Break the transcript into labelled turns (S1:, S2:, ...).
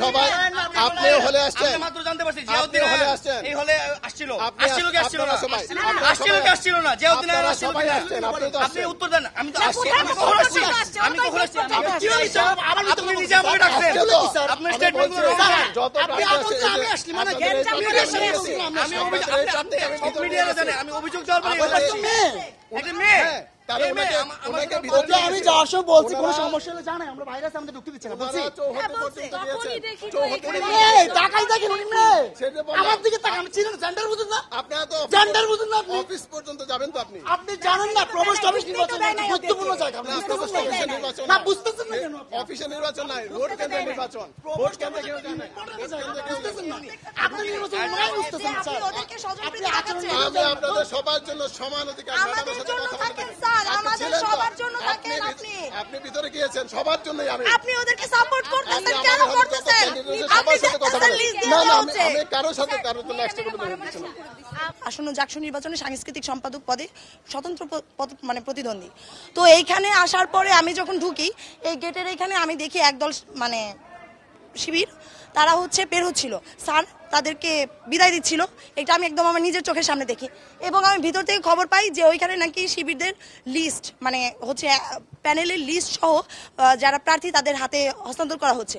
S1: সবাই আপনি হলে আসছেন,
S2: মাত্র জানতে পারছি
S1: আপনি হলে আসছেন,
S2: এই হলে আসছিল,
S1: আপনি
S2: আসছিল কি আসছিল না,
S1: সবাই
S2: আসছিল কি আসছিল না, জিয়াউদ্দিন
S1: আপনারা সবাই আসছেন, আপনি তো
S2: আপনি
S1: আসছেন।
S2: উত্তর দেন। আমি তো আসছি, আমি কখন আসছি, আমি কখন আসছি, আপনি নিজে আমাকে ডাকছেন, আপনার স্টেটমেন্টগুলো রং করেন।
S1: যত
S3: আপনি আমন্ত্রণ আমি আসলি মানে
S2: আমি অভিযোগ সব মিডিয়ারে জানে, আমি অভিযোগ দেওয়ার পরে একটা মেয়ে
S3: আমি যাওয়ার সময় বলছি কোনো সমস্যা হলে জানাই, আমরা বাইরে আমাদের ঢুকতে দিচ্ছে না বলছি টাকাই দেখেন উনি মেয়ে আমার দিকে তাকান, আমি চিনেন জেন্ডার বুঝুন না, জেন্ডার বুঝুন না, আপনি
S1: অফিস পর্যন্ত যাবেন তো আপনি
S3: আপনি জানেন না প্রবেশ অফিস নির্বাচন গুরুত্বপূর্ণ জায়গা, আপনি না বুঝতেছেন না কেন?
S1: অফিসে নির্বাচন নাই, ভোট কেন্দ্রে নির্বাচন, ভোট কেন্দ্রে কেউ জানে
S3: বুঝতেছেন না আপনি নির্বাচন নয় বুঝতেছেন না স্যার, আপনি আচরণ
S1: আমি আপনাদের সবার জন্য সমান অধিকার, ম্যাডামের সাথে কথা বলতে
S4: আমাদের সবার জন্য থাকেন আপনি।
S1: আপনি ভিতরে গিয়েছেন, সবার জন্যই আমি
S4: আপনি ওদেরকে সাপোর্ট করতেছেন, কেন করতেছেন? আপনি
S1: সবার সাথে কথা
S4: দেখতেছেন
S1: বলেন।
S4: লিস্ট
S1: না
S4: দিয়ে
S1: না
S4: হচ্ছে।
S1: আমি কারোর সাথে কারোর জন্য এক্সট্রা করে দিচ্ছি না।
S4: আসন্ন জাকসু নির্বাচনে সাংস্কৃতিক সম্পাদক পদে স্বতন্ত্র মানে প্রতিদ্বন্দ্বী। তো এইখানে আসার পরে আমি যখন ঢুকি এই গেটের এইখানে আমি দেখি একদল মানে শিবির তারা হচ্ছে বের হচ্ছিল, স্যার তাদেরকে বিদায় দিচ্ছিল, এটা আমি একদম আমার নিজের চোখের সামনে দেখি এবং আমি ভিতর থেকে খবর পাই যে ওইখানে নাকি শিবিরদের লিস্ট মানে হচ্ছে প্যানেলের লিস্ট সহ যারা প্রার্থী তাদের হাতে হস্তান্তর করা হচ্ছে।